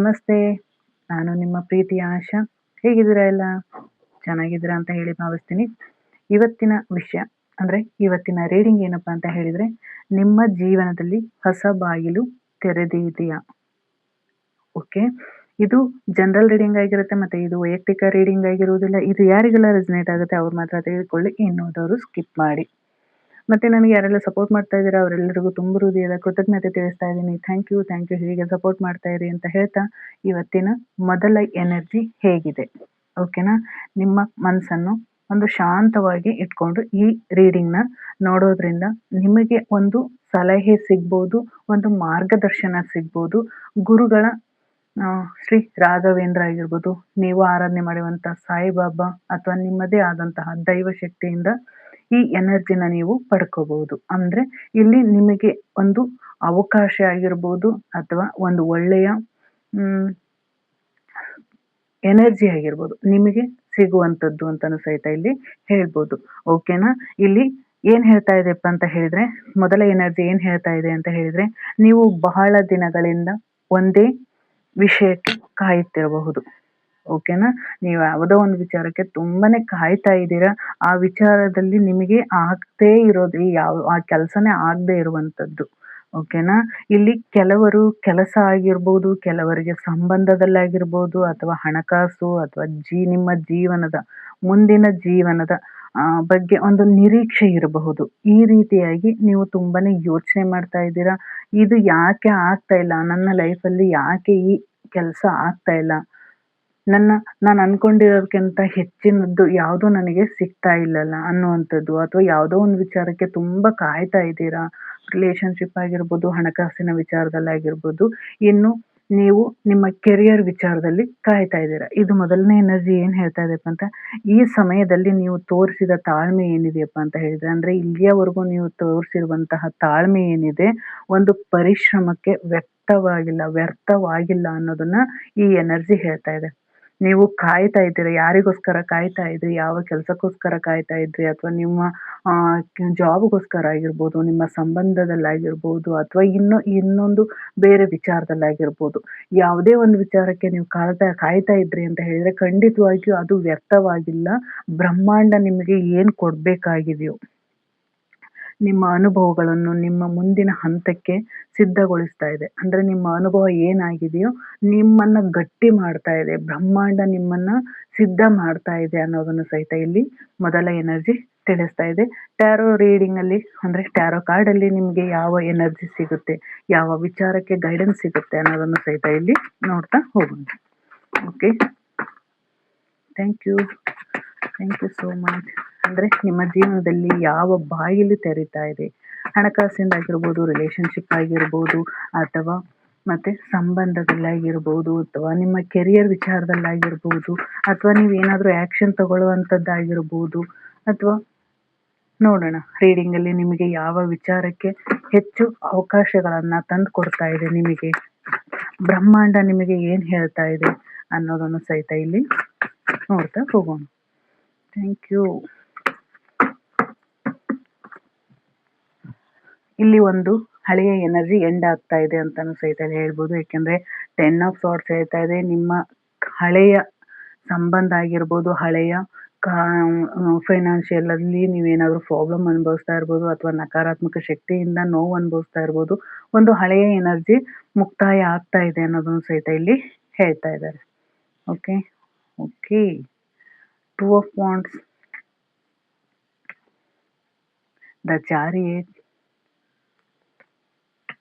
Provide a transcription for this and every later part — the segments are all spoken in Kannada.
ನಮಸ್ತೆ. ನಾನು ನಿಮ್ಮ ಪ್ರೀತಿಯ ಆಶಾ. ಹೇಗಿದ್ದೀರಾ ಎಲ್ಲ? ಚೆನ್ನಾಗಿದ್ದೀರಾ ಅಂತ ಹೇಳಿ ಭಾವಿಸ್ತೀನಿ. ಇವತ್ತಿನ ವಿಷಯ ಅಂದರೆ ಇವತ್ತಿನ ರೀಡಿಂಗ್ ಏನಪ್ಪ ಅಂತ ಹೇಳಿದರೆ, ನಿಮ್ಮ ಜೀವನದಲ್ಲಿ ಹೊಸ ಬಾಗಿಲು ತೆರೆದಿದೆಯಾ? ಓಕೆ. ಇದು ಜನರಲ್ ರೀಡಿಂಗ್ ಆಗಿರುತ್ತೆ ಮತ್ತು ಇದು ವೈಯಕ್ತಿಕ ರೀಡಿಂಗ್ ಆಗಿರುವುದಿಲ್ಲ. ಇದು ಯಾರಿಗೆಲ್ಲ ರೆಸನೇಟ್ ಆಗುತ್ತೆ ಅವ್ರು ಮಾತ್ರ ತೆಗೆದುಕೊಳ್ಳಿ, ಇನ್ನುಳಿದವರು ಸ್ಕಿಪ್ ಮಾಡಿ. ಮತ್ತು ನನಗೆ ಯಾರೆಲ್ಲ ಸಪೋರ್ಟ್ ಮಾಡ್ತಾ ಇದ್ದೀರಾ ಅವರೆಲ್ಲರಿಗೂ ತುಂಬ ಹೃದಯದ ಕೃತಜ್ಞತೆ ತಿಳಿಸ್ತಾ ಇದ್ದೀನಿ. ಥ್ಯಾಂಕ್ ಯು ಹೀಗೆ ಸಪೋರ್ಟ್ ಮಾಡ್ತಾ ಇರಿ ಅಂತ ಹೇಳ್ತಾ, ಇವತ್ತಿನ ಮೊದಲ ಎನರ್ಜಿ ಹೇಗಿದೆ ಓಕೆನಾ? ನಿಮ್ಮ ಮನಸ್ಸನ್ನು ಒಂದು ಶಾಂತವಾಗಿ ಇಟ್ಕೊಂಡು ಈ ರೀಡಿಂಗ್ನ ನೋಡೋದ್ರಿಂದ ನಿಮಗೆ ಒಂದು ಸಲಹೆ ಸಿಗ್ಬೋದು, ಒಂದು ಮಾರ್ಗದರ್ಶನ ಸಿಗ್ಬೋದು. ಗುರುಗಳ ಶ್ರೀ ರಾಘವೇಂದ್ರ ಆಗಿರ್ಬೋದು, ನೀವು ಆರಾಧನೆ ಮಾಡುವಂಥ ಸಾಯಿಬಾಬಾ ಅಥವಾ ನಿಮ್ಮದೇ ಆದಂತಹ ದೈವ ಶಕ್ತಿಯಿಂದ ಈ ಎನರ್ಜಿನ ನೀವು ಪಡ್ಕೋಬಹುದು. ಅಂದರೆ ಇಲ್ಲಿ ನಿಮಗೆ ಒಂದು ಅವಕಾಶ ಆಗಿರ್ಬೋದು ಅಥವಾ ಒಂದು ಒಳ್ಳೆಯ ಎನರ್ಜಿ ಆಗಿರ್ಬೋದು ನಿಮಗೆ ಸಿಗುವಂಥದ್ದು ಅಂತಲೂ ಸಹಿತ ಇಲ್ಲಿ ಹೇಳ್ಬೋದು. ಓಕೆನಾ? ಇಲ್ಲಿ ಏನು ಹೇಳ್ತಾ ಇದೆಯಪ್ಪ ಅಂತ ಹೇಳಿದರೆ, ಮೊದಲ ಎನರ್ಜಿ ಏನು ಹೇಳ್ತಾ ಇದೆ ಅಂತ ಹೇಳಿದರೆ, ನೀವು ಬಹಳ ದಿನಗಳಿಂದ ಒಂದೇ ವಿಷಯಕ್ಕೆ ಕಾಯುತ್ತಿರಬಹುದು. ಓಕೆನಾ? ನೀವು ಯಾವುದೋ ಒಂದು ವಿಚಾರಕ್ಕೆ ತುಂಬಾನೇ ಕಾಯ್ತಾ ಇದ್ದೀರಾ. ಆ ವಿಚಾರದಲ್ಲಿ ನಿಮಗೆ ಆಗದೇ ಇರೋದು ಆ ಕೆಲಸನೇ ಆಗದೆ ಇರುವಂಥದ್ದು. ಓಕೆನಾ? ಇಲ್ಲಿ ಕೆಲವರು ಕೆಲಸ ಆಗಿರ್ಬೋದು, ಕೆಲವರಿಗೆ ಸಂಬಂಧದಲ್ಲಾಗಿರ್ಬೋದು, ಅಥವಾ ಹಣಕಾಸು ಅಥವಾ ನಿಮ್ಮ ಜೀವನದ ಮುಂದಿನ ಜೀವನದ ಬಗ್ಗೆ ಒಂದು ನಿರೀಕ್ಷೆ ಇರಬಹುದು. ಈ ರೀತಿಯಾಗಿ ನೀವು ತುಂಬಾನೇ ಯೋಚನೆ ಮಾಡ್ತಾ ಇದ್ದೀರಾ. ಇದು ಯಾಕೆ ಆಗ್ತಾ ಇಲ್ಲ, ನನ್ನ ಲೈಫಲ್ಲಿ ಯಾಕೆ ಈ ಕೆಲಸ ಆಗ್ತಾ ಇಲ್ಲ, ನಾನು ಅನ್ಕೊಂಡಿರೋದಕ್ಕಿಂತ ಹೆಚ್ಚಿನದ್ದು ಯಾವುದೂ ನನಗೆ ಸಿಗ್ತಾ ಇಲ್ಲಲ್ಲ ಅನ್ನುವಂಥದ್ದು, ಅಥವಾ ಯಾವುದೋ ಒಂದು ವಿಚಾರಕ್ಕೆ ತುಂಬ ಕಾಯ್ತಾ ಇದ್ದೀರಾ. ರಿಲೇಷನ್ಶಿಪ್ ಆಗಿರ್ಬೋದು, ಹಣಕಾಸಿನ ವಿಚಾರದಲ್ಲಾಗಿರ್ಬೋದು, ಇನ್ನು ನೀವು ನಿಮ್ಮ ಕೆರಿಯರ್ ವಿಚಾರದಲ್ಲಿ ಕಾಯ್ತಾ ಇದ್ದೀರಾ. ಇದು ಮೊದಲನೇ ಎನರ್ಜಿ ಏನು ಹೇಳ್ತಾ ಇದೆಯಪ್ಪ ಅಂತ, ಈ ಸಮಯದಲ್ಲಿ ನೀವು ತೋರಿಸಿದ ತಾಳ್ಮೆ ಏನಿದೆಯಪ್ಪ ಅಂತ ಹೇಳಿದರೆ, ಅಂದರೆ ಇಲ್ಲಿಯವರೆಗೂ ನೀವು ತೋರಿಸಿರುವಂತಹ ತಾಳ್ಮೆ ಏನಿದೆ, ಒಂದು ಪರಿಶ್ರಮಕ್ಕೆ ವ್ಯರ್ಥವಾಗಿಲ್ಲ ಅನ್ನೋದನ್ನ ಈ ಎನರ್ಜಿ ಹೇಳ್ತಾ ಇದೆ. ನೀವು ಕಾಯ್ತಾ ಇದ್ದೀರಾ, ಯಾರಿಗೋಸ್ಕರ ಕಾಯ್ತಾ ಇದ್ರಿ, ಯಾವ ಕೆಲಸಕ್ಕೋಸ್ಕರ ಕಾಯ್ತಾ ಇದ್ರಿ, ಅಥವಾ ನಿಮ್ಮ ಜಾಬ್ಗೋಸ್ಕರ ಆಗಿರ್ಬೋದು, ನಿಮ್ಮ ಸಂಬಂಧದಲ್ಲಾಗಿರ್ಬೋದು, ಅಥವಾ ಇನ್ನೊಂದು ಬೇರೆ ವಿಚಾರದಲ್ಲಾಗಿರ್ಬೋದು. ಯಾವುದೇ ಒಂದು ವಿಚಾರಕ್ಕೆ ನೀವು ಕಾಯ್ತಾ ಇದ್ರಿ ಅಂತ ಹೇಳಿದರೆ ಖಂಡಿತವಾಗಿಯೂ ಅದು ವ್ಯರ್ಥವಾಗಿಲ್ಲ. ಬ್ರಹ್ಮಾಂಡ ನಿಮಗೆ ಏನು ಕೊಡಬೇಕಾಗಿದೆಯೋ, ನಿಮ್ಮ ಅನುಭವಗಳನ್ನು ನಿಮ್ಮ ಮುಂದಿನ ಹಂತಕ್ಕೆ ಸಿದ್ಧಗೊಳಿಸ್ತಾ ಇದೆ. ಅಂದರೆ ನಿಮ್ಮ ಅನುಭವ ಏನಾಗಿದೆಯೋ ನಿಮ್ಮನ್ನು ಗಟ್ಟಿ ಮಾಡ್ತಾ ಇದೆ. ಬ್ರಹ್ಮಾಂಡ ನಿಮ್ಮನ್ನು ಸಿದ್ಧ ಮಾಡ್ತಾ ಇದೆ ಅನ್ನೋದನ್ನು ಸಹಿತ ಇಲ್ಲಿ ಮೊದಲ ಎನರ್ಜಿ ತಿಳಿಸ್ತಾ ಇದೆ. ಟ್ಯಾರೋ ರೀಡಿಂಗಲ್ಲಿ ಅಂದರೆ ಟ್ಯಾರೋ ಕಾರ್ಡಲ್ಲಿ ನಿಮಗೆ ಯಾವ ಎನರ್ಜಿ ಸಿಗುತ್ತೆ, ಯಾವ ವಿಚಾರಕ್ಕೆ ಗೈಡೆನ್ಸ್ ಸಿಗುತ್ತೆ ಅನ್ನೋದನ್ನು ಸಹಿತ ಇಲ್ಲಿ ನೋಡ್ತಾ ಹೋಗೋಣ. Okay, thank you so much. ಅಂದರೆ ನಿಮ್ಮ ಜೀವನದಲ್ಲಿ ಯಾವ ಬಾಗಿಲು ತೆರೀತಾ ಇದೆ, ಹಣಕಾಸಿಂದಾಗಿರ್ಬೋದು, ರಿಲೇಷನ್ಶಿಪ್ ಆಗಿರ್ಬೋದು, ಅಥವಾ ಮತ್ತು ಸಂಬಂಧದಲ್ಲಾಗಿರ್ಬೋದು, ಅಥವಾ ನಿಮ್ಮ ಕೆರಿಯರ್ ವಿಚಾರದಲ್ಲಾಗಿರ್ಬೋದು, ಅಥವಾ ನೀವೇನಾದರೂ ಆ್ಯಕ್ಷನ್ ತಗೊಳ್ಳುವಂಥದ್ದಾಗಿರ್ಬೋದು, ಅಥವಾ ನೋಡೋಣ ರೀಡಿಂಗಲ್ಲಿ ನಿಮಗೆ ಯಾವ ವಿಚಾರಕ್ಕೆ ಹೆಚ್ಚು ಅವಕಾಶಗಳನ್ನು ತಂದು ಕೊಡ್ತಾ ಇದೆ, ನಿಮಗೆ ಬ್ರಹ್ಮಾಂಡ ನಿಮಗೆ ಏನು ಹೇಳ್ತಾ ಇದೆ ಅನ್ನೋದನ್ನು ಸಹಿತ ಇಲ್ಲಿ ನೋಡ್ತಾ ಹೋಗೋಣ. Thank you. ಇಲ್ಲಿ ಒಂದು ಹಳೆಯ ಎನರ್ಜಿ ಎಂಡ್ ಆಗ್ತಾ ಇದೆ ಅಂತಲೂ ಸಹಿತ ಹೇಳ್ಬೋದು. ಯಾಕೆಂದರೆ 10 ಆಫ್ ಸಾರ್ಟ್ಸ್ ಹೇಳ್ತಾ ಇದೆ, ನಿಮ್ಮ ಹಳೆಯ ಸಂಬಂಧ ಆಗಿರ್ಬೋದು, ಹಳೆಯ ಫೈನಾನ್ಷಿಯಲಲ್ಲಿ ನೀವೇನಾದರೂ ಪ್ರಾಬ್ಲಮ್ ಅನುಭವಿಸ್ತಾ ಇರ್ಬೋದು, ಅಥವಾ ನಕಾರಾತ್ಮಕ ಶಕ್ತಿಯಿಂದ ನೋವು ಅನುಭವಿಸ್ತಾ ಇರ್ಬೋದು. ಒಂದು ಹಳೆಯ ಎನರ್ಜಿ ಮುಕ್ತಾಯ ಆಗ್ತಾ ಇದೆ ಅನ್ನೋದನ್ನು ಸಹಿತ ಇಲ್ಲಿ ಹೇಳ್ತಾ ಇದ್ದಾರೆ. Okay, 2 of wands, the chariot,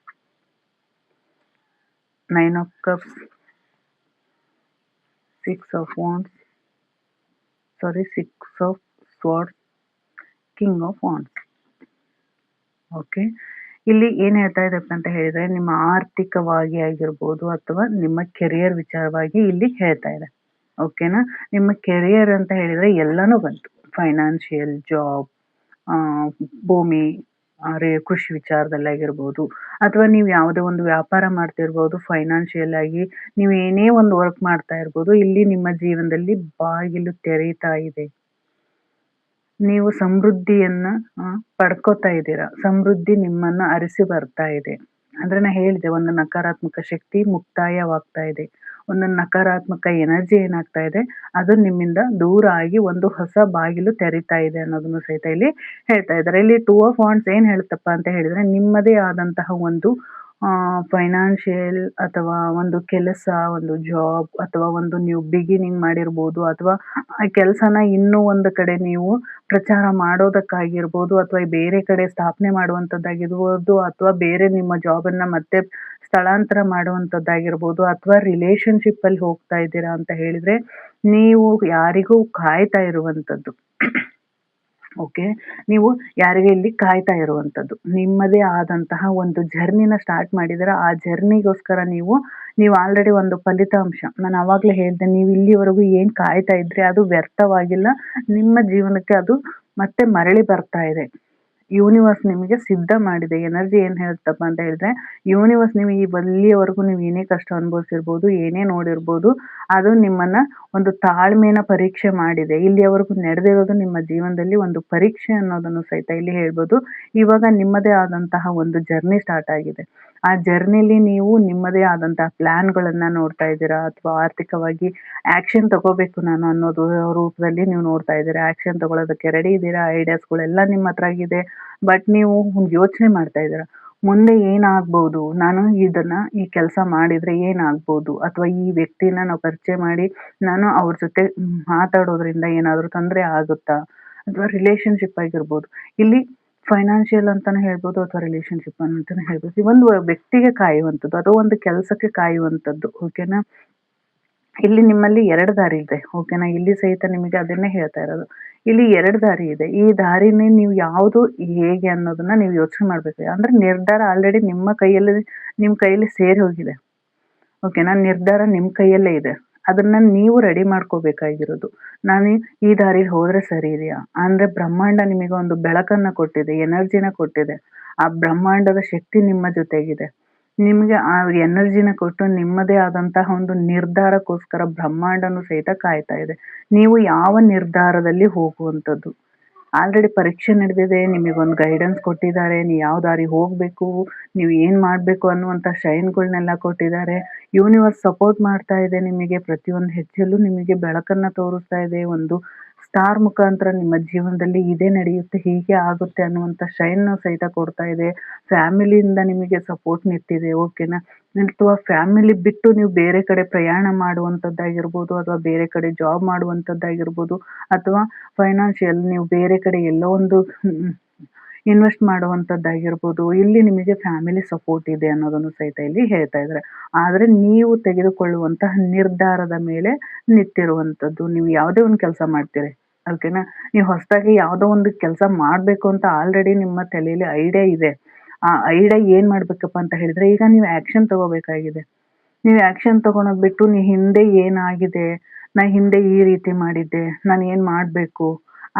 9 of cups, 6 of wands, 6 of swords, king of wands. Okay, ಇಲ್ಲಿ ಏನು ಹೇಳ್ತಾ ಇದೆಪ್ಪ ಅಂತ ಹೇಳಿದರೆ, ನಿಮ್ಮ ಆರ್ಥಿಕವಾಗಿ ಆಗಿರ್ಬೋದು ಅಥವಾ ನಿಮ್ಮ ಕೆರಿಯರ್ ವಿಚಾರವಾಗಿ ಇಲ್ಲಿ ಹೇಳ್ತಾ ಇದೆ. ಓಕೆನಾ? ನಿಮ್ಮ ಕೆರಿಯರ್ ಅಂತ ಹೇಳಿದರೆ ಎಲ್ಲನೂ ಬಂತು. ಫೈನಾನ್ಷಿಯಲ್, ಜಾಬ್, ಭೂಮಿ, ಕೃಷಿ ವಿಚಾರದಲ್ಲಾಗಿರ್ಬೋದು, ಅಥವಾ ನೀವು ಯಾವುದೇ ಒಂದು ವ್ಯಾಪಾರ ಮಾಡ್ತಿರ್ಬೋದು, ಫೈನಾನ್ಷಿಯಲ್ ಆಗಿ ನೀವು ಏನೇ ಒಂದು ವರ್ಕ್ ಮಾಡ್ತಾ ಇರ್ಬೋದು. ಇಲ್ಲಿ ನಿಮ್ಮ ಜೀವನದಲ್ಲಿ ಬಾಗಿಲು ತೆರೀತಾ ಇದೆ. ನೀವು ಸಮೃದ್ಧಿಯನ್ನು ಪಡ್ಕೋತಾ ಇದ್ದೀರಾ. ಸಮೃದ್ಧಿ ನಿಮ್ಮನ್ನು ಅರಿಸಿ ಬರ್ತಾ ಇದೆ. ಅಂದರೆ ನಾನು ಹೇಳಿದೆ, ಒಂದು ನಕಾರಾತ್ಮಕ ಶಕ್ತಿ ಮುಕ್ತಾಯವಾಗ್ತಾ ಇದೆ. ಒಂದು ನಕಾರಾತ್ಮಕ ಎನರ್ಜಿ ಏನಾಗ್ತಾ ಇದೆ ಅದು ನಿಮ್ಮಿಂದ ದೂರ ಆಗಿ ಒಂದು ಹೊಸ ಬಾಗಿಲು ತೆರೀತಾ ಇದೆ ಅನ್ನೋದನ್ನು ಸಹಿತ ಇಲ್ಲಿ ಹೇಳ್ತಾ ಇದ್ದಾರೆ. ಇಲ್ಲಿ ಟೂ ಆಫ್ ವಾಂಡ್ಸ್ ಏನ್ ಹೇಳುತ್ತಪ್ಪ ಅಂತ ಹೇಳಿದ್ರೆ, ನಿಮ್ಮದೇ ಆದಂತಹ ಒಂದು ಫೈನಾನ್ಷಿಯಲ್ ಅಥವಾ ಒಂದು ಕೆಲಸ, ಒಂದು ಜಾಬ್ ಅಥವಾ ಒಂದು ನೀವು ಬಿಗಿನಿಂಗ್ ಮಾಡಿರ್ಬೋದು, ಅಥವಾ ಆ ಕೆಲಸನ ಇನ್ನೂ ಒಂದು ಕಡೆ ನೀವು ಪ್ರಚಾರ ಮಾಡೋದಕ್ಕಾಗಿರ್ಬೋದು, ಅಥವಾ ಬೇರೆ ಕಡೆ ಸ್ಥಾಪನೆ ಮಾಡುವಂಥದ್ದಾಗಿರ್ಬೋದು, ಅಥವಾ ಬೇರೆ ನಿಮ್ಮ ಜಾಬನ್ನು ಮತ್ತೆ ಸ್ಥಳಾಂತರ ಮಾಡುವಂಥದ್ದಾಗಿರ್ಬೋದು, ಅಥವಾ ರಿಲೇಶನ್ಶಿಪ್ಪಲ್ಲಿ ಹೋಗ್ತಾ ಇದ್ದೀರಾ ಅಂತ ಹೇಳಿದರೆ ನೀವು ಯಾರಿಗೂ ಕಾಯ್ತಾ ಇರುವಂಥದ್ದು. ಓಕೆ, ನೀವು ಯಾರಿಗೆ ಇಲ್ಲಿ ಕಾಯ್ತಾ ಇರುವಂಥದ್ದು, ನಿಮ್ಮದೇ ಆದಂತಹ ಒಂದು ಜರ್ನಿನ ಸ್ಟಾರ್ಟ್ ಮಾಡಿದರೆ ಆ ಜರ್ನಿಗೋಸ್ಕರ ನೀವು ಆಲ್ರೆಡಿ ಒಂದು ಫಲಿತಾಂಶ, ನಾನು ಆವಾಗಲೇ ಹೇಳಿದೆ, ನೀವು ಇಲ್ಲಿವರೆಗೂ ಏನು ಕಾಯ್ತಾ ಇದ್ರಿ ಅದು ವ್ಯರ್ಥವಾಗಿಲ್ಲ, ನಿಮ್ಮ ಜೀವನಕ್ಕೆ ಅದು ಮತ್ತೆ ಮರಳಿ ಬರ್ತಾ ಇದೆ. ಯೂನಿವರ್ಸ್ ನಿಮಗೆ ಸಿದ್ಧ ಮಾಡಿದೆ. ಎನರ್ಜಿ ಏನು ಹೇಳುತ್ತಪ್ಪ ಅಂತ ಹೇಳಿದ್ರೆ, ಯೂನಿವರ್ಸ್ ನೀವು ಇಲ್ಲಿಯವರೆಗೂ ನೀವು ಏನೇ ಕಷ್ಟ ಅನುಭವಿಸಿರ್ಬೋದು, ಏನೇ ನೋಡಿರ್ಬೋದು, ಅದು ನಿಮ್ಮನ್ನು ಒಂದು ತಾಳ್ಮೆನ ಪರೀಕ್ಷೆ ಮಾಡಿದೆ. ಇಲ್ಲಿಯವರೆಗೂ ನಡೆದಿರೋದು ನಿಮ್ಮ ಜೀವನದಲ್ಲಿ ಒಂದು ಪರೀಕ್ಷೆ ಅನ್ನೋದನ್ನು ಸಹಿತ ಇಲ್ಲಿ ಹೇಳ್ಬೋದು. ಇವಾಗ ನಿಮ್ಮದೇ ಆದಂತಹ ಒಂದು ಜರ್ನಿ ಸ್ಟಾರ್ಟ್ ಆಗಿದೆ. ಆ ಜರ್ನಿಲಿ ನೀವು ನಿಮ್ಮದೇ ಆದಂತಹ ಪ್ಲ್ಯಾನ್ಗಳನ್ನು ನೋಡ್ತಾ ಇದ್ದೀರಾ, ಅಥವಾ ಆರ್ಥಿಕವಾಗಿ ಆ್ಯಕ್ಷನ್ ತಗೋಬೇಕು ನಾನು ಅನ್ನೋದು ರೂಪದಲ್ಲಿ ನೀವು ನೋಡ್ತಾ ಇದ್ದೀರಾ. ಆ್ಯಕ್ಷನ್ ತಗೊಳ್ಳೋದಕ್ಕೆ ರೆಡಿ ಇದ್ದೀರಾ, ಐಡಿಯಾಸ್ಗಳೆಲ್ಲ ನಿಮ್ಮ ಹತ್ರ ಆಗಿದೆ. ಬಟ್ ನೀವು ಯೋಚನೆ ಮಾಡ್ತಾ ಇದ್ದೀರಾ, ಮುಂದೆ ಏನಾಗ್ಬೋದು, ನಾನು ಈ ಕೆಲಸ ಮಾಡಿದರೆ ಏನಾಗ್ಬೋದು, ಅಥವಾ ಈ ವ್ಯಕ್ತಿನ ನಾವು ಪರಿಚಯ ಮಾಡಿ ನಾನು ಅವ್ರ ಜೊತೆ ಮಾತಾಡೋದ್ರಿಂದ ಏನಾದರೂ ತೊಂದರೆ ಆಗುತ್ತಾ, ಅಥವಾ ರಿಲೇಷನ್ಶಿಪ್ ಆಗಿರ್ಬೋದು, ಇಲ್ಲಿ ಫೈನಾನ್ಷಿಯಲ್ ಅಂತಲೇ ಹೇಳ್ಬೋದು, ಅಥವಾ ರಿಲೇಷನ್ಶಿಪ್ ಅಂತಲೇ ಹೇಳ್ಬೋದು. ಈ ಒಂದು ವ್ಯಕ್ತಿಗೆ ಕಾಯುವಂಥದ್ದು ಅಥವಾ ಒಂದು ಕೆಲಸಕ್ಕೆ ಕಾಯುವಂಥದ್ದು. ಓಕೆನಾ, ಇಲ್ಲಿ ನಿಮ್ಮಲ್ಲಿ 2 ದಾರಿ ಇದೆ. ಓಕೆನಾ, ಇಲ್ಲಿ ಸಹಿತ ನಿಮಗೆ ಅದನ್ನೇ ಹೇಳ್ತಾ ಇರೋದು. ಇಲ್ಲಿ 2 ದಾರಿ ಇದೆ. ಈ ದಾರಿನೇ ನೀವು ಯಾವುದು ಹೇಗೆ ಅನ್ನೋದನ್ನ ನೀವು ಯೋಚನೆ ಮಾಡಬೇಕು. ಅಂದರೆ ನಿರ್ಧಾರ ಆಲ್ರೆಡಿ ನಿಮ್ಮ ಕೈಯಲ್ಲಿ ಸೇರಿ ಹೋಗಿದೆ. ಓಕೆನಾ, ನಿರ್ಧಾರ ನಿಮ್ಮ ಕೈಯಲ್ಲೇ ಇದೆ. ಅದನ್ನ ನೀವು ರೆಡಿ ಮಾಡ್ಕೋಬೇಕಾಗಿರೋದು. ನಾನು ಈ ದಾರಿಲಿ ಹೋದ್ರೆ ಸರಿ ಇದೆಯಾ ಅಂದರೆ, ಬ್ರಹ್ಮಾಂಡ ನಿಮಗೆ ಒಂದು ಬೆಳಕನ್ನು ಕೊಟ್ಟಿದೆ, ಎನರ್ಜಿನ ಕೊಟ್ಟಿದೆ. ಆ ಬ್ರಹ್ಮಾಂಡದ ಶಕ್ತಿ ನಿಮ್ಮ ಜೊತೆಗಿದೆ. ನಿಮಗೆ ಆ ಎನರ್ಜಿನ ಕೊಟ್ಟು ನಿಮ್ಮದೇ ಆದಂತಹ ಒಂದು ನಿರ್ಧಾರಕ್ಕೋಸ್ಕರ ಬ್ರಹ್ಮಾಂಡನೂ ಸಹಿತ ಕಾಯ್ತಾ ಇದೆ. ನೀವು ಯಾವ ನಿರ್ಧಾರದಲ್ಲಿ ಹೋಗುವಂಥದ್ದು. ಆಲ್ರೆಡಿ ಪರೀಕ್ಷೆ ನಡೆದಿದೆ, ನಿಮಗೊಂದು ಗೈಡೆನ್ಸ್ ಕೊಟ್ಟಿದ್ದಾರೆ, ನೀವು ಯಾವ ದಾರಿ ಹೋಗಬೇಕು, ನೀವು ಏನು ಮಾಡಬೇಕು ಅನ್ನುವಂಥ ಶೈನ್ಗಳನ್ನೆಲ್ಲ ಕೊಟ್ಟಿದ್ದಾರೆ. ಯೂನಿವರ್ಸ್ ಸಪೋರ್ಟ್ ಮಾಡ್ತಾ ಇದೆ ನಿಮಗೆ, ಪ್ರತಿಯೊಂದು ಹೆಜ್ಜೆಯಲ್ಲೂ ನಿಮಗೆ ಬೆಳಕನ್ನು ತೋರಿಸ್ತಾ ಇದೆ. ಒಂದು ಸ್ಟಾರ್ ಮುಖಾಂತರ ನಿಮ್ಮ ಜೀವನದಲ್ಲಿ ಇದೇ ನಡೆಯುತ್ತೆ, ಹೀಗೆ ಆಗುತ್ತೆ ಅನ್ನುವಂಥ ಶೈನ್ನ ಸಹಿತ ಕೊಡ್ತಾ ಇದೆ. ಫ್ಯಾಮಿಲಿಯಿಂದ ನಿಮಗೆ ಸಪೋರ್ಟ್ ನಿಂತಿದೆ. ಓಕೆನಾ, ಅಥವಾ ಫ್ಯಾಮಿಲಿ ಬಿಟ್ಟು ನೀವು ಬೇರೆ ಕಡೆ ಪ್ರಯಾಣ ಮಾಡುವಂಥದ್ದಾಗಿರ್ಬೋದು, ಅಥವಾ ಬೇರೆ ಕಡೆ ಜಾಬ್ ಮಾಡುವಂಥದ್ದಾಗಿರ್ಬೋದು, ಅಥವಾ ಫೈನಾನ್ಷಿಯಲ್ ನೀವು ಬೇರೆ ಕಡೆ ಎಲ್ಲೋ ಒಂದು ಇನ್ವೆಸ್ಟ್ ಮಾಡುವಂಥದ್ದಾಗಿರ್ಬೋದು. ಇಲ್ಲಿ ನಿಮಗೆ ಫ್ಯಾಮಿಲಿ ಸಪೋರ್ಟ್ ಇದೆ ಅನ್ನೋದನ್ನು ಸಹಿತ ಇಲ್ಲಿ ಹೇಳ್ತಾ ಇದ್ದಾರೆ. ಆದರೆ ನೀವು ತೆಗೆದುಕೊಳ್ಳುವಂತಹ ನಿರ್ಧಾರದ ಮೇಲೆ ನಿಂತಿರುವಂಥದ್ದು. ನೀವು ಯಾವುದೇ ಒಂದು ಕೆಲಸ ಮಾಡ್ತೀರಿ, ಓಕೆನಾ, ನೀವು ಹೊಸದಾಗಿ ಯಾವುದೋ ಒಂದು ಕೆಲಸ ಮಾಡಬೇಕು ಅಂತ ಆಲ್ರೆಡಿ ನಿಮ್ಮ ತಲೆಯಲ್ಲಿ ಐಡಿಯಾ ಇದೆ. ಆ ಐಡಿಯಾ ಏನು ಮಾಡಬೇಕಪ್ಪ ಅಂತ ಹೇಳಿದರೆ, ಈಗ ನೀವು ಆ್ಯಕ್ಷನ್ ತಗೋಬೇಕಾಗಿದೆ. ನೀವು ಆ್ಯಕ್ಷನ್ ತಗೊಳೋದು ಬಿಟ್ಟು ನೀವು ಹಿಂದೆ ಏನಾಗಿದೆ, ನಾನು ಹಿಂದೆ ಈ ರೀತಿ ಮಾಡಿದ್ದೆ, ನಾನು ಏನು ಮಾಡಬೇಕು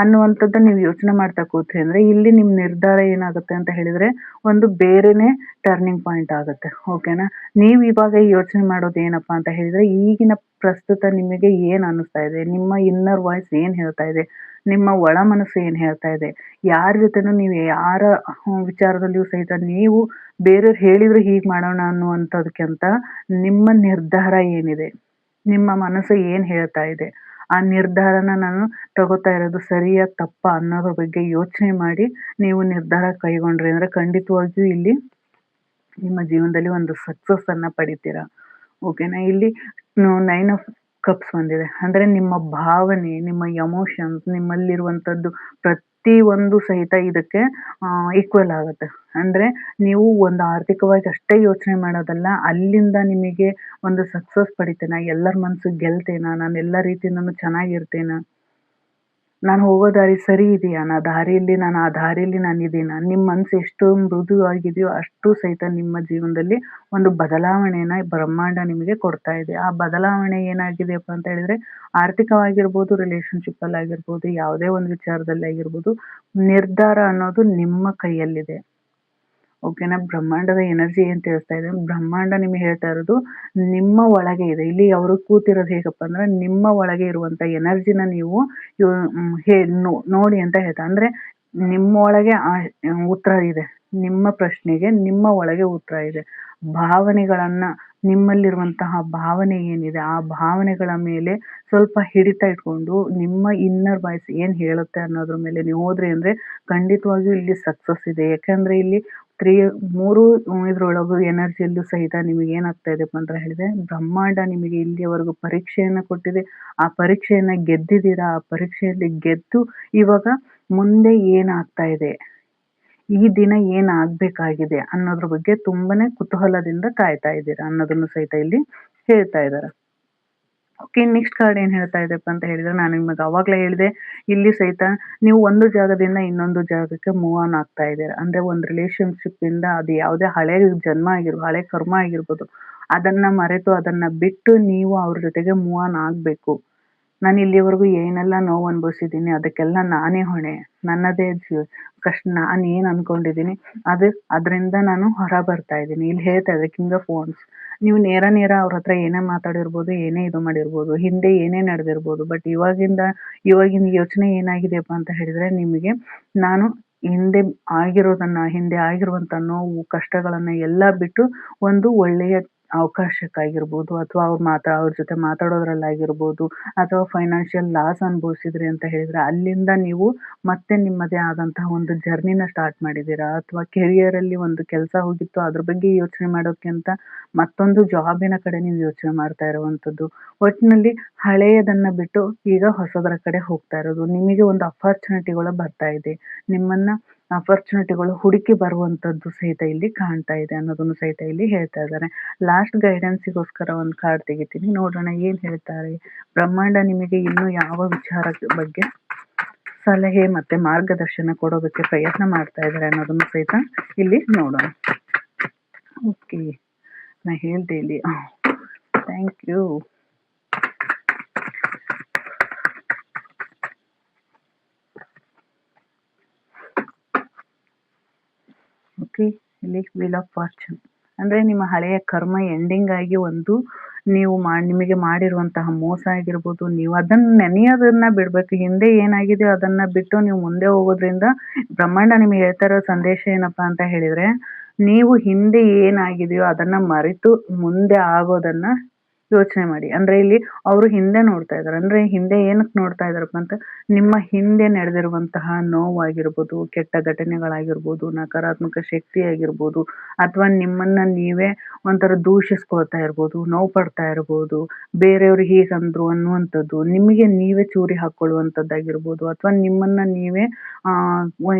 ಅನ್ನುವಂಥದ್ದು ನೀವು ಯೋಚನೆ ಮಾಡ್ತಾ ಕೂತ್ರಿ ಅಂದರೆ, ಇಲ್ಲಿ ನಿಮ್ಮ ನಿರ್ಧಾರ ಏನಾಗುತ್ತೆ ಅಂತ ಹೇಳಿದರೆ ಒಂದು ಬೇರೆನೇ ಟರ್ನಿಂಗ್ ಪಾಯಿಂಟ್ ಆಗುತ್ತೆ. ಓಕೆನಾ, ನೀವು ಇವಾಗ ಯೋಚನೆ ಮಾಡೋದು ಏನಪ್ಪ ಅಂತ ಹೇಳಿದರೆ, ಈಗಿನ ಪ್ರಸ್ತುತ ನಿಮಗೆ ಏನು ಅನ್ನಿಸ್ತಾ ಇದೆ, ನಿಮ್ಮ ಇನ್ನರ್ ವಾಯ್ಸ್ ಏನು ಹೇಳ್ತಾ ಇದೆ, ನಿಮ್ಮ ಒಳ ಮನಸ್ಸು ಏನು ಹೇಳ್ತಾ ಇದೆ, ಯಾರ ಜೊತೆನೂ ನೀವು ಯಾರ ವಿಚಾರದಲ್ಲಿಯೂ ಸಹಿತ ನೀವು ಬೇರೆಯವ್ರು ಹೇಳಿದ್ರು ಹೀಗೆ ಮಾಡೋಣ ಅನ್ನುವಂಥದಕ್ಕಿಂತ ನಿಮ್ಮ ನಿರ್ಧಾರ ಏನಿದೆ, ನಿಮ್ಮ ಮನಸ್ಸು ಏನು ಹೇಳ್ತಾ ಇದೆ, ಆ ನಿರ್ಧಾರನ ನಾನು ತಗೋತಾ ಇರೋದು ಸರಿಯಾ ತಪ್ಪಾ ಅನ್ನೋದ್ರ ಬಗ್ಗೆ ಯೋಚನೆ ಮಾಡಿ ನೀವು ನಿರ್ಧಾರ ಕೈಗೊಂಡ್ರಿ ಅಂದರೆ ಖಂಡಿತವಾಗಿಯೂ ಇಲ್ಲಿ ನಿಮ್ಮ ಜೀವನದಲ್ಲಿ ಒಂದು ಸಕ್ಸಸ್ಸನ್ನು ಪಡಿತೀರಾ. ಓಕೆನಾ, ಇಲ್ಲಿ 9 ಆಫ್ ಕಪ್ಸ್ ಬಂದಿದೆ ಅಂದರೆ ನಿಮ್ಮ ಭಾವನೆ, ನಿಮ್ಮ ಎಮೋಷನ್ಸ್, ನಿಮ್ಮಲ್ಲಿರುವಂಥದ್ದು ಪ್ರತಿಯೊಂದು ಸಹಿತ ಇದಕ್ಕೆ ಈಕ್ವಲ್ ಆಗುತ್ತೆ. ಅಂದರೆ ನೀವು ಒಂದು ಆರ್ಥಿಕವಾಗಿ ಅಷ್ಟೇ ಯೋಚನೆ ಮಾಡೋದಲ್ಲ, ಅಲ್ಲಿಂದ ನಿಮಗೆ ಒಂದು ಸಕ್ಸಸ್ ಪಡಿತೇನಾ, ಎಲ್ಲರ ಮನಸ್ಸು ಗೆಲ್ತೇನಾ, ನಾನು ಎಲ್ಲ ರೀತಿಯಿಂದನೂ ಚೆನ್ನಾಗಿರ್ತೇನಾ, ನಾನು ಹೋಗೋ ದಾರಿ ಸರಿ ಇದೆಯಾ, ನಾನು ಆ ದಾರಿಯಲ್ಲಿ ನಾನಿದ್ದೀನಾ, ನಿಮ್ಮ ಮನಸ್ಸು ಎಷ್ಟು ಮೃದುವಾಗಿದೆಯೋ ಅಷ್ಟು ಸಹಿತ ನಿಮ್ಮ ಜೀವನದಲ್ಲಿ ಒಂದು ಬದಲಾವಣೆಯನ್ನು ಬ್ರಹ್ಮಾಂಡ ನಿಮಗೆ ಕೊಡ್ತಾ ಇದೆ. ಆ ಬದಲಾವಣೆ ಏನಾಗಿದೆಯಪ್ಪ ಅಂತ ಹೇಳಿದರೆ, ಆರ್ಥಿಕವಾಗಿರ್ಬೋದು, ರಿಲೇಷನ್ಶಿಪ್ಪಲ್ಲಿ ಆಗಿರ್ಬೋದು, ಯಾವುದೇ ಒಂದು ವಿಚಾರದಲ್ಲಿ ಆಗಿರ್ಬೋದು, ನಿರ್ಧಾರ ಅನ್ನೋದು ನಿಮ್ಮ ಕೈಯಲ್ಲಿದೆ. ಓಕೆನಾ, ಬ್ರಹ್ಮಾಂಡದ ಎನರ್ಜಿ ಏನು ತಿಳಿಸ್ತಾ ಇದೆ, ಬ್ರಹ್ಮಾಂಡ ನಿಮಗೆ ಹೇಳ್ತಾ ಇರೋದು ನಿಮ್ಮ ಒಳಗೆ ಇದೆ. ಇಲ್ಲಿ ಅವರು ಕೂತಿರೋದು ಹೇಗಪ್ಪ ಅಂದರೆ, ನಿಮ್ಮ ಒಳಗೆ ಇರುವಂಥ ಎನರ್ಜಿನ ನೀವು ನೋಡಿ ಅಂತ ಹೇಳ್ತಾರೆ. ಅಂದರೆ ನಿಮ್ಮ ಒಳಗೆ ಉತ್ತರ ಇದೆ, ನಿಮ್ಮ ಪ್ರಶ್ನೆಗೆ ನಿಮ್ಮ ಒಳಗೆ ಉತ್ತರ ಇದೆ. ಭಾವನೆಗಳನ್ನು ನಿಮ್ಮಲ್ಲಿರುವಂತಹ ಭಾವನೆ ಏನಿದೆ ಆ ಭಾವನೆಗಳ ಮೇಲೆ ಸ್ವಲ್ಪ ಹಿಡಿತ ಇಟ್ಕೊಂಡು ನಿಮ್ಮ ಇನ್ನರ್ ವಾಯ್ಸ್ ಏನು ಹೇಳುತ್ತೆ ಅನ್ನೋದ್ರ ಮೇಲೆ ನೀವು ಹೋದ್ರಿ ಅಂದರೆ ಖಂಡಿತವಾಗಿಯೂ ಇಲ್ಲಿ ಸಕ್ಸಸ್ ಇದೆ. ಯಾಕಂದರೆ ಇಲ್ಲಿ ಮೂರು ಇದ್ರೊಳಗು ಎನರ್ಜಿಯಲ್ಲೂ ಸಹಿತ ನಿಮಗೆ ಏನಾಗ್ತಾ ಇದೆಪ್ಪ ಅಂತ ಹೇಳಿದ್ರೆ ಬ್ರಹ್ಮಾಂಡ ನಿಮಗೆ ಇಲ್ಲಿಯವರೆಗೂ ಪರೀಕ್ಷೆಯನ್ನು ಕೊಟ್ಟಿದೆ. ಆ ಪರೀಕ್ಷೆಯನ್ನು ಗೆದ್ದಿದ್ದೀರಾ. ಆ ಪರೀಕ್ಷೆಯಲ್ಲಿ ಗೆದ್ದು ಇವಾಗ ಮುಂದೆ ಏನಾಗ್ತಾ ಇದೆ, ಈ ದಿನ ಏನಾಗಬೇಕಾಗಿದೆ ಅನ್ನೋದ್ರ ಬಗ್ಗೆ ತುಂಬಾನೇ ಕುತೂಹಲದಿಂದ ಕಾಯ್ತಾ ಇದ್ದೀರಾ ಅನ್ನೋದನ್ನು ಸಹಿತ ಇಲ್ಲಿ ಹೇಳ್ತಾ ಇದ್ದಾರೆ. ಓಕೆ, ನೆಕ್ಸ್ಟ್ ಕಾರ್ಡ್ ಏನು ಹೇಳ್ತಾ ಇದೆಪ್ಪ ಅಂತ ಹೇಳಿದ್ರೆ, ನಾನು ನಿಮಗೆ ಅವಾಗಲೇ ಹೇಳಿದೆ, ಇಲ್ಲಿ ಸಹಿತ ನೀವು ಒಂದು ಜಾಗದಿಂದ ಇನ್ನೊಂದು ಜಾಗಕ್ಕೆ ಮೂವ್ ಆನ್ ಆಗ್ತಾ ಇದ್ದೀರಾ. ಅಂದರೆ ಒಂದು ರಿಲೇಷನ್ಶಿಪ್ಪಿಂದ ಅದು ಯಾವುದೇ ಹಳೆ ಜನ್ಮ ಆಗಿರ್ಬೋದು, ಹಳೆ ಕರ್ಮ ಆಗಿರ್ಬೋದು, ಅದನ್ನು ಮರೆತು ಅದನ್ನು ಬಿಟ್ಟು ನೀವು ಅವ್ರ ಜೊತೆಗೆ ಮೂವ್ ಆನ್ ಆಗಬೇಕು. ನಾನು ಇಲ್ಲಿವರೆಗೂ ಏನೆಲ್ಲ ನೋವು ಅನುಭವಿಸಿದ್ದೀನಿ ಅದಕ್ಕೆಲ್ಲ ನಾನೇ ಹೊಣೆ. ನನ್ನದೇ ಕಷ್ಟ, ನಾನು ಏನು ಅಂದ್ಕೊಂಡಿದ್ದೀನಿ ಅದರಿಂದ ನಾನು ಹೊರ ಬರ್ತಾ ಇದ್ದೀನಿ. ಇಲ್ಲಿ ಹೇಳ್ತಾ ಇದೆ ಕಿಂಗ್ ಆಫ್ ವಾಂಡ್ಸ್. ನೀವು ನೇರ ಅವ್ರ ಹತ್ರ ಏನೇ ಮಾತಾಡಿರ್ಬೋದು, ಏನೇ ಇದು ಮಾಡಿರ್ಬೋದು, ಹಿಂದೆ ಏನೇ ನಡೆದಿರ್ಬೋದು, ಬಟ್ ಇವಾಗಿನ ಯೋಚನೆ ಏನಾಗಿದೆಯಪ್ಪ ಅಂತ ಹೇಳಿದ್ರೆ, ನಿಮಗೆ ನಾನು ಹಿಂದೆ ಆಗಿರುವಂಥ ನೋವು ಕಷ್ಟಗಳನ್ನು ಎಲ್ಲ ಬಿಟ್ಟು ಒಂದು ಒಳ್ಳೆಯ ಅವಕಾಶಕ್ಕಾಗಿರ್ಬೋದು, ಅಥವಾ ಅವ್ರ ಜೊತೆ ಮಾತಾಡೋದ್ರಲ್ಲಾಗಿರ್ಬೋದು, ಅಥವಾ ಫೈನಾನ್ಷಿಯಲ್ ಲಾಸ್ ಅನುಭವಿಸಿದ್ರಿ ಅಂತ ಹೇಳಿದ್ರೆ ಅಲ್ಲಿಂದ ನೀವು ಮತ್ತೆ ನಿಮ್ಮದೇ ಆದಂತಹ ಒಂದು ಜರ್ನಿನ ಸ್ಟಾರ್ಟ್ ಮಾಡಿದ್ದೀರಾ. ಅಥವಾ ಕೆರಿಯರಲ್ಲಿ ಒಂದು ಕೆಲಸ ಹೋಗಿತ್ತು, ಅದ್ರ ಬಗ್ಗೆ ಯೋಚನೆ ಮಾಡೋಕ್ಕಿಂತ ಮತ್ತೊಂದು ಜಾಬಿನ ಕಡೆ ನೀವು ಯೋಚನೆ ಮಾಡ್ತಾ ಇರುವಂಥದ್ದು. ಒಟ್ಟಿನಲ್ಲಿ ಹಳೆಯದನ್ನು ಬಿಟ್ಟು ಈಗ ಹೊಸದರ ಕಡೆ ಹೋಗ್ತಾ ಇರೋದು. ನಿಮಗೆ ಒಂದು ಅಪಾರ್ಚುನಿಟಿಗಳು ಬರ್ತಾ ಇದೆ, ನಿಮ್ಮನ್ನು ಅಪಾರ್ಚುನಿಟಿಗಳು ಹುಡುಕಿ ಬರುವಂಥದ್ದು ಸಹಿತ ಇಲ್ಲಿ ಕಾಣ್ತಾ ಇದೆ ಅನ್ನೋದನ್ನು ಸಹಿತ ಇಲ್ಲಿ ಹೇಳ್ತಾ ಇದ್ದಾರೆ. ಲಾಸ್ಟ್ ಗೈಡೆನ್ಸಿಗೋಸ್ಕರ ಒಂದು ಕಾರ್ಡ್ ತೆಗಿತೀನಿ, ನೋಡೋಣ ಏನು ಹೇಳ್ತಾರೆ ಬ್ರಹ್ಮಾಂಡ ನಿಮಗೆ ಇನ್ನೂ ಯಾವ ವಿಚಾರದ ಬಗ್ಗೆ ಸಲಹೆ ಮತ್ತು ಮಾರ್ಗದರ್ಶನ ಕೊಡೋದಕ್ಕೆ ಪ್ರಯತ್ನ ಮಾಡ್ತಾ ಇದ್ದಾರೆ ಅನ್ನೋದನ್ನು ಸಹಿತ ಇಲ್ಲಿ ನೋಡೋಣ. ಓಕೆ, ನಾ ಹೇಳ್ದೆ ಇಲ್ಲಿ. Thank you. ಓಕೆ, ಇಲ್ಲಿ ವೀಲ್ ಆಫ್ ಫಾರ್ಚೂನ್ ಅಂದರೆ ನಿಮ್ಮ ಹಳೆಯ ಕರ್ಮ ಎಂಡಿಂಗ್ ಆಗಿ ನೀವು ನಿಮಗೆ ಮಾಡಿರುವಂತಹ ಮೋಸ ಆಗಿರ್ಬೋದು, ನೀವು ಅದನ್ನು ನೆನೆಯೋದನ್ನು ಬಿಡಬೇಕು. ಹಿಂದೆ ಏನಾಗಿದೆಯೋ ಅದನ್ನು ಬಿಟ್ಟು ನೀವು ಮುಂದೆ ಹೋಗೋದ್ರಿಂದ ಬ್ರಹ್ಮಾಂಡ ನಿಮಗೆ ಹೇಳ್ತಾ ಇರೋ ಸಂದೇಶ ಏನಪ್ಪ ಅಂತ ಹೇಳಿದರೆ, ನೀವು ಹಿಂದೆ ಏನಾಗಿದೆಯೋ ಅದನ್ನು ಮರೆತು ಮುಂದೆ ಆಗೋದನ್ನು ಯೋಚನೆ ಮಾಡಿ. ಅಂದರೆ ಇಲ್ಲಿ ಅವರು ಹಿಂದೆ ನೋಡ್ತಾ ಇದ್ದಾರೆ. ಅಂದರೆ ಹಿಂದೆ ಏನಕ್ಕೆ ನೋಡ್ತಾ ಇದ್ದಾರಪ್ಪ ಅಂತ, ನಿಮ್ಮ ಹಿಂದೆ ನಡೆದಿರುವಂತಹ ನೋವಾಗಿರ್ಬೋದು, ಕೆಟ್ಟ ಘಟನೆಗಳಾಗಿರ್ಬೋದು, ನಕಾರಾತ್ಮಕ ಶಕ್ತಿ ಆಗಿರ್ಬೋದು, ಅಥವಾ ನಿಮ್ಮನ್ನು ನೀವೇ ಒಂಥರ ದೂಷಿಸ್ಕೊಳ್ತಾ ಇರ್ಬೋದು, ನೋವು ಪಡ್ತಾ ಇರ್ಬೋದು, ಬೇರೆಯವ್ರು ಹೀಗಂದ್ರು ಅನ್ನುವಂಥದ್ದು, ನಿಮಗೆ ನೀವೇ ಚೂರಿ ಹಾಕ್ಕೊಳ್ಳುವಂಥದ್ದಾಗಿರ್ಬೋದು, ಅಥವಾ ನಿಮ್ಮನ್ನು ನೀವೇ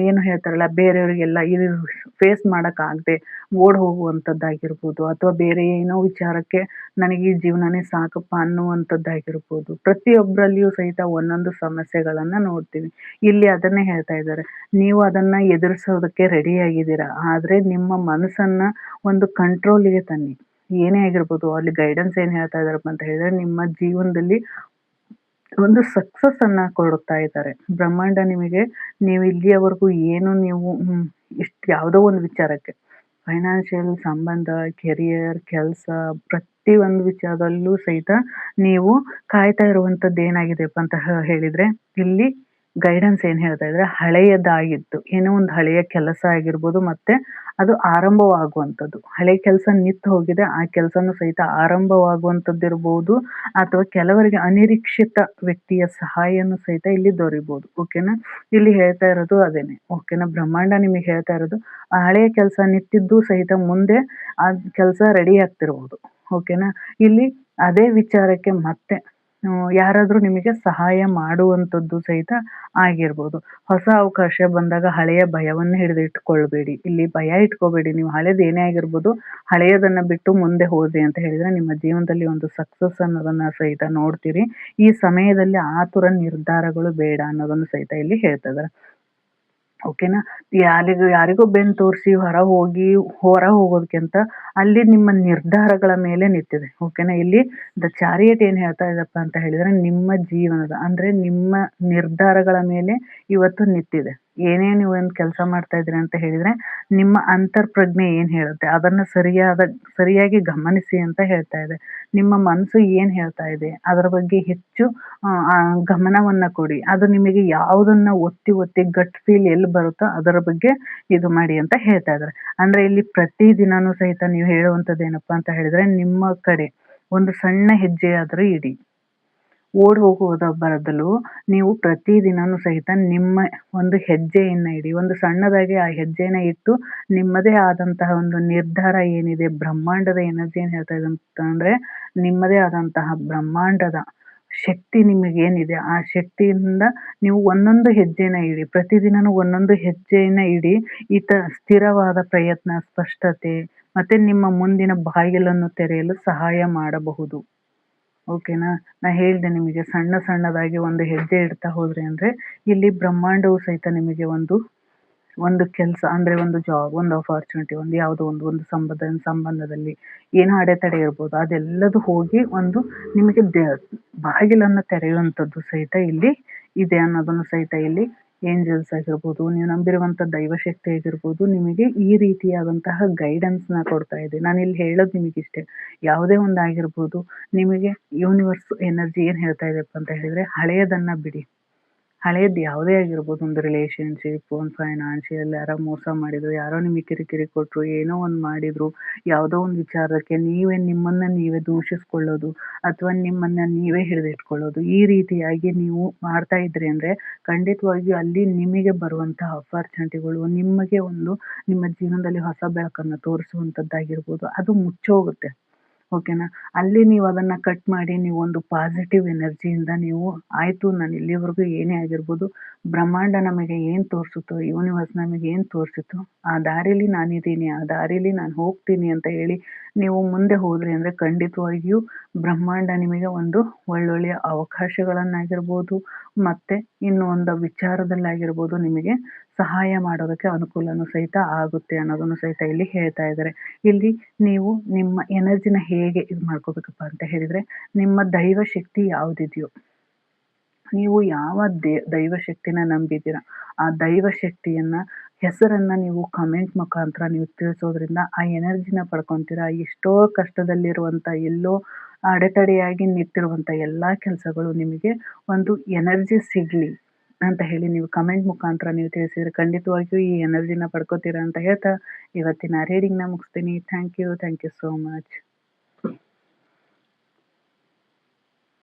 ಏನು ಹೇಳ್ತಾರಲ್ಲ ಬೇರೆಯವರಿಗೆಲ್ಲ ಇದು ಫೇಸ್ ಮಾಡೋಕ್ಕಾಗದೆ ಓಡ್ ಹೋಗುವಂಥದ್ದಾಗಿರ್ಬೋದು, ಅಥವಾ ಬೇರೆ ಏನೋ ವಿಚಾರಕ್ಕೆ ನನಗೆ ಈ ಜೀವನನೇ ಸಾಕಪ್ಪ ಅನ್ನುವಂಥದ್ದಾಗಿರ್ಬೋದು. ಪ್ರತಿಯೊಬ್ಬರಲ್ಲಿಯೂ ಸಹಿತ ಒಂದೊಂದು ಸಮಸ್ಯೆಗಳನ್ನು ನೋಡ್ತೀವಿ. ಇಲ್ಲಿ ಅದನ್ನೇ ಹೇಳ್ತಾ ಇದ್ದಾರೆ, ನೀವು ಅದನ್ನು ಎದುರಿಸೋದಕ್ಕೆ ರೆಡಿಯಾಗಿದ್ದೀರಾ. ಆದರೆ ನಿಮ್ಮ ಮನಸ್ಸನ್ನು ಒಂದು ಕಂಟ್ರೋಲಿಗೆ ತನ್ನಿ. ಏನೇ ಆಗಿರ್ಬೋದು, ಅಲ್ಲಿ ಗೈಡೆನ್ಸ್ ಏನು ಹೇಳ್ತಾ ಇದ್ದಾರಪ್ಪ ಅಂತ ಹೇಳಿದ್ರೆ, ನಿಮ್ಮ ಜೀವನದಲ್ಲಿ ಒಂದು ಸಕ್ಸಸ್ಸನ್ನು ಕೊಡ್ತಾ ಇದ್ದಾರೆ ಬ್ರಹ್ಮಾಂಡ ನಿಮಗೆ. ನೀವು ಇಲ್ಲಿಯವರೆಗೂ ಏನು ನೀವು ಇಷ್ಟು ಯಾವುದೋ ಒಂದು ವಿಚಾರಕ್ಕೆ ಫೈನಾನ್ಷಿಯಲ್ ಸಂಬಂಧ, ಕೆರಿಯರ್, ಕೆಲಸ, ಪ್ರತಿಯೊಂದು ವಿಚಾರದಲ್ಲೂ ಸಹಿತ ನೀವು ಕಾಯ್ತಾ ಇರುವಂಥದ್ದು ಏನಾಗಿದೆಯಪ್ಪ ಅಂತ ಹೇಳಿದರೆ, ಇಲ್ಲಿ ಗೈಡೆನ್ಸ್ ಏನು ಹೇಳ್ತಾ ಇದ್ದಾರೆ, ಹಳೆಯದಾಗಿತ್ತು ಏನೋ ಒಂದು ಹಳೆಯ ಕೆಲಸ ಆಗಿರ್ಬೋದು, ಮತ್ತು ಅದು ಆರಂಭವಾಗುವಂಥದ್ದು. ಹಳೆ ಕೆಲಸ ನಿಂತು ಹೋಗಿದೆ, ಆ ಕೆಲಸನೂ ಸಹಿತ ಆರಂಭವಾಗುವಂಥದ್ದು ಇರ್ಬೋದು, ಅಥವಾ ಕೆಲವರಿಗೆ ಅನಿರೀಕ್ಷಿತ ವ್ಯಕ್ತಿಯ ಸಹಾಯನೂ ಸಹಿತ ಇಲ್ಲಿ ದೊರೀಬೋದು. ಓಕೆನಾ, ಇಲ್ಲಿ ಹೇಳ್ತಾ ಇರೋದು ಅದೇನೆ. ಓಕೆನಾ, ಬ್ರಹ್ಮಾಂಡ ನಿಮಗೆ ಹೇಳ್ತಾ ಇರೋದು ಆ ಹಳೆಯ ಕೆಲಸ ನಿಂತಿದ್ದು ಸಹಿತ ಮುಂದೆ ಆ ಕೆಲಸ ರೆಡಿ ಆಗ್ತಿರ್ಬೋದು. ಓಕೆನಾ, ಇಲ್ಲಿ ಅದೇ ವಿಚಾರಕ್ಕೆ ಮತ್ತೆ ಯಾರಾದರೂ ನಿಮಗೆ ಸಹಾಯ ಮಾಡುವಂಥದ್ದು ಸಹಿತ ಆಗಿರ್ಬೋದು. ಹೊಸ ಅವಕಾಶ ಬಂದಾಗ ಹಳೆಯ ಭಯವನ್ನು ಹಿಡಿದಿಟ್ಕೊಳ್ಬೇಡಿ. ಇಲ್ಲಿ ಭಯ ಇಟ್ಕೋಬೇಡಿ. ನೀವು ಹಳೇದು ಏನೇ ಆಗಿರ್ಬೋದು, ಹಳೆಯದನ್ನು ಬಿಟ್ಟು ಮುಂದೆ ಹೋದ್ರಿ ಅಂತ ಹೇಳಿದರೆ ನಿಮ್ಮ ಜೀವನದಲ್ಲಿ ಒಂದು ಸಕ್ಸಸ್ ಅನ್ನೋದನ್ನು ಸಹಿತ ನೋಡ್ತೀರಿ. ಈ ಸಮಯದಲ್ಲಿ ಆತುರ ನಿರ್ಧಾರಗಳು ಬೇಡ ಅನ್ನೋದನ್ನು ಸಹಿತ ಇಲ್ಲಿ ಹೇಳ್ತಾ ಇದ್ದಾರೆ. ಓಕೆನಾ, ಯಾರಿಗೋ ಬೆನ್ನು ತೋರಿಸಿ ಹೊರ ಹೋಗೋದಕ್ಕಿಂತ ಅಲ್ಲಿ ನಿಮ್ಮ ನಿರ್ಧಾರಗಳ ಮೇಲೆ ನಿಂತಿದೆ. ಓಕೆನಾ, ಇಲ್ಲಿ ದ ಚಾರಿಯಟ್ ಏನು ಹೇಳ್ತಾ ಇದಪ್ಪ ಅಂತ ಹೇಳಿದರೆ, ನಿಮ್ಮ ಜೀವನದ ಅಂದರೆ ನಿಮ್ಮ ನಿರ್ಧಾರಗಳ ಮೇಲೆ ಇವತ್ತು ನಿಂತಿದೆ. ಏನೇ ನೀವು ಒಂದು ಕೆಲಸ ಮಾಡ್ತಾ ಇದ್ದೀರಿ ಅಂತ ಹೇಳಿದರೆ ನಿಮ್ಮ ಅಂತರ್ಪ್ರಜ್ಞೆ ಏನು ಹೇಳುತ್ತೆ ಅದನ್ನು ಸರಿಯಾಗಿ ಗಮನಿಸಿ ಅಂತ ಹೇಳ್ತಾ ಇದೆ. ನಿಮ್ಮ ಮನಸ್ಸು ಏನು ಹೇಳ್ತಾ ಇದೆ ಅದರ ಬಗ್ಗೆ ಹೆಚ್ಚು ಗಮನವನ್ನು ಕೊಡಿ. ಅದು ನಿಮಗೆ ಯಾವುದನ್ನು ಒತ್ತಿ ಒತ್ತಿ ಗಟ್ ಫೀಲ್ ಎಲ್ಲಿ ಬರುತ್ತೋ ಅದರ ಬಗ್ಗೆ ಇದು ಮಾಡಿ ಅಂತ ಹೇಳ್ತಾ ಇದ್ದಾರೆ. ಅಂದರೆ ಇಲ್ಲಿ ಪ್ರತಿದಿನವೂ ಸಹಿತ ನೀವು ಹೇಳುವಂಥದ್ದು ಏನಪ್ಪ ಅಂತ ಹೇಳಿದರೆ ನಿಮ್ಮ ಕಡೆ ಒಂದು ಸಣ್ಣ ಹೆಜ್ಜೆ ಆದರೂ ಇಡಿ. ಓಡಿ ಹೋಗುವುದರ ಬದಲು ನೀವು ಪ್ರತಿದಿನವೂ ಸಹಿತ ನಿಮ್ಮ ಒಂದು ಹೆಜ್ಜೆಯನ್ನು ಇಡಿ. ಒಂದು ಸಣ್ಣದಾಗಿ ಆ ಹೆಜ್ಜೆನ ಇಟ್ಟು ನಿಮ್ಮದೇ ಆದಂತಹ ಒಂದು ನಿರ್ಧಾರ ಏನಿದೆ, ಬ್ರಹ್ಮಾಂಡದ ಎನರ್ಜಿ ಏನು ಹೇಳ್ತಾ ಇದೆ ಅಂತಂದರೆ ನಿಮ್ಮದೇ ಆದಂತಹ ಬ್ರಹ್ಮಾಂಡದ ಶಕ್ತಿ ನಿಮಗೇನಿದೆ ಆ ಶಕ್ತಿಯಿಂದ ನೀವು ಒಂದೊಂದು ಹೆಜ್ಜೆನ ಇಡಿ. ಪ್ರತಿದಿನವೂ ಒಂದೊಂದು ಹೆಜ್ಜೆಯನ್ನು ಇಡಿ. ಸ್ಥಿರವಾದ ಪ್ರಯತ್ನ, ಸ್ಪಷ್ಟತೆ ಮತ್ತು ನಿಮ್ಮ ಮುಂದಿನ ಬಾಗಿಲನ್ನು ತೆರೆಯಲು ಸಹಾಯ ಮಾಡಬಹುದು. ಓಕೆನಾ? ನಾ ಹೇಳಿದೆ ನಿಮಗೆ ಸಣ್ಣದಾಗಿ ಒಂದು ಹೆಜ್ಜೆ ಇಡ್ತಾ ಹೋದ್ರಿ ಅಂದರೆ ಇಲ್ಲಿ ಬ್ರಹ್ಮಾಂಡವು ಸಹಿತ ನಿಮಗೆ ಒಂದು ಕೆಲಸ ಅಂದರೆ ಒಂದು ಜಾಬ್, ಒಂದು ಅಪಾರ್ಚುನಿಟಿ, ಒಂದು ಯಾವುದೋ ಒಂದು ಸಂಬಂಧದಲ್ಲಿ ಏನೋ ಅಡೆತಡೆ ಇರ್ಬೋದು, ಅದೆಲ್ಲದು ಹೋಗಿ ಒಂದು ನಿಮಗೆ ಬಾಗಿಲನ್ನು ತೆರೆಯುವಂಥದ್ದು ಸಹಿತ ಇಲ್ಲಿ ಇದೆ ಅನ್ನೋದನ್ನು ಸಹಿತ ಇಲ್ಲಿ ಏಂಜಲ್ಸ್ ಆಗಿರ್ಬೋದು, ನೀವು ನಂಬಿರುವಂಥ ದೈವಶಕ್ತಿ ಆಗಿರ್ಬೋದು, ನಿಮಗೆ ಈ ರೀತಿಯಾದಂತಹ ಗೈಡೆನ್ಸ್ನ ಕೊಡ್ತಾ ಇದೆ. ನಾನು ಇಲ್ಲಿ ಹೇಳೋದು ನಿಮಗಿಷ್ಟೇ, ಯಾವುದೇ ಒಂದು ಆಗಿರ್ಬೋದು, ನಿಮಗೆ ಯೂನಿವರ್ಸ್ ಎನರ್ಜಿ ಏನು ಹೇಳ್ತಾ ಇದೆಯಪ್ಪ ಅಂತ ಹೇಳಿದರೆ ಹಳೆಯದನ್ನು ಬಿಡಿ. ಹಳೇದು ಯಾವುದೇ ಆಗಿರ್ಬೋದು, ಒಂದು ರಿಲೇಷನ್ಶಿಪ್, ಒಂದು ಫೈನಾನ್ಷಿಯಲ್, ಯಾರೋ ಮೋಸ ಮಾಡಿದರು, ಯಾರೋ ನಿಮಗೆ ಕಿರಿಕಿರಿ ಕೊಟ್ಟರು, ಏನೋ ಒಂದು ಮಾಡಿದರು, ಯಾವುದೋ ಒಂದು ವಿಚಾರಕ್ಕೆ ನಿಮ್ಮನ್ನು ನೀವೇ ದೂಷಿಸ್ಕೊಳ್ಳೋದು ಅಥವಾ ನಿಮ್ಮನ್ನು ನೀವೇ ಹಿಡಿದಿಟ್ಕೊಳ್ಳೋದು, ಈ ರೀತಿಯಾಗಿ ನೀವು ಮಾಡ್ತಾ ಇದ್ರಿ ಅಂದರೆ ಖಂಡಿತವಾಗಿಯೂ ಅಲ್ಲಿ ನಿಮಗೆ ಬರುವಂತಹ ಅಪಾರ್ಚುನಿಟಿಗಳು ನಿಮಗೆ ನಿಮ್ಮ ಜೀವನದಲ್ಲಿ ಹೊಸ ಬೆಳಕನ್ನು ತೋರಿಸುವಂಥದ್ದಾಗಿರ್ಬೋದು, ಅದು ಮುಚ್ಚೋಗುತ್ತೆ. ಓಕೆನಾ? ಅಲ್ಲಿ ನೀವು ಅದನ್ನು ಕಟ್ ಮಾಡಿ ನೀವು ಒಂದು ಪಾಸಿಟಿವ್ ಎನರ್ಜಿಯಿಂದ ನೀವು ಆಯಿತು, ನಾನು ಇಲ್ಲಿವರೆಗೂ ಏನೇ ಆಗಿರ್ಬೋದು, ಬ್ರಹ್ಮಾಂಡ ನಮಗೆ ಏನು ತೋರಿಸುತ್ತೋ, ಯೂನಿವರ್ಸ್ ನಮಗೆ ಏನು ತೋರಿಸುತ್ತೋ ಆ ದಾರಿಲಿ ನಾನಿದ್ದೀನಿ, ಆ ದಾರಿಲಿ ನಾನು ಹೋಗ್ತೀನಿ ಅಂತ ಹೇಳಿ ನೀವು ಮುಂದೆ ಹೋದ್ರಿ ಅಂದರೆ ಖಂಡಿತವಾಗಿಯೂ ಬ್ರಹ್ಮಾಂಡ ನಿಮಗೆ ಒಂದು ಒಳ್ಳೊಳ್ಳೆಯ ಅವಕಾಶಗಳನ್ನಾಗಿರ್ಬೋದು ಮತ್ತು ಇನ್ನು ಒಂದು ವಿಚಾರದಲ್ಲಾಗಿರ್ಬೋದು ನಿಮಗೆ ಸಹಾಯ ಮಾಡೋದಕ್ಕೆ ಅನುಕೂಲನೂ ಸಹಿತ ಆಗುತ್ತೆ ಅನ್ನೋದನ್ನು ಸಹಿತ ಇಲ್ಲಿ ಹೇಳ್ತಾ ಇದ್ದಾರೆ. ಇಲ್ಲಿ ನೀವು ನಿಮ್ಮ ಎನರ್ಜಿನ ಹೇಗೆ ಇದು ಮಾಡ್ಕೋಬೇಕಪ್ಪ ಅಂತ ಹೇಳಿದರೆ, ನಿಮ್ಮ ದೈವಶಕ್ತಿ ಯಾವುದಿದೆಯೋ, ನೀವು ಯಾವ ದೈವಶಕ್ತಿನ ನಂಬಿದ್ದೀರ ಆ ದೈವಶಕ್ತಿಯನ್ನು ಹೆಸರನ್ನು ನೀವು ಕಮೆಂಟ್ ಮುಖಾಂತರ ನೀವು ತಿಳಿಸೋದ್ರಿಂದ ಆ ಎನರ್ಜಿನ ಪಡ್ಕೊತೀರ. ಎಷ್ಟೋ ಕಷ್ಟದಲ್ಲಿರುವಂಥ, ಎಲ್ಲೋ ಅಡೆತಡೆಯಾಗಿ ನಿಂತಿರುವಂಥ ಎಲ್ಲ ಕೆಲಸಗಳು ನಿಮಗೆ ಒಂದು ಎನರ್ಜಿ ಸಿಗಲಿ ಅಂತ ಹೇಳಿ ನೀವು ಕಮೆಂಟ್ ಮುಖಾಂತರ ನೀವು ತಿಳಿಸಿದರೆ ಖಂಡಿತವಾಗಿಯೂ ಈ ಎನರ್ಜಿನ ಪಡ್ಕೋತೀರಾ ಅಂತ ಹೇಳ್ತಾ ಇವತ್ತಿನ ರೀಡಿಂಗ್ನ ಮುಗಿಸ್ತೀನಿ. Thank you so much.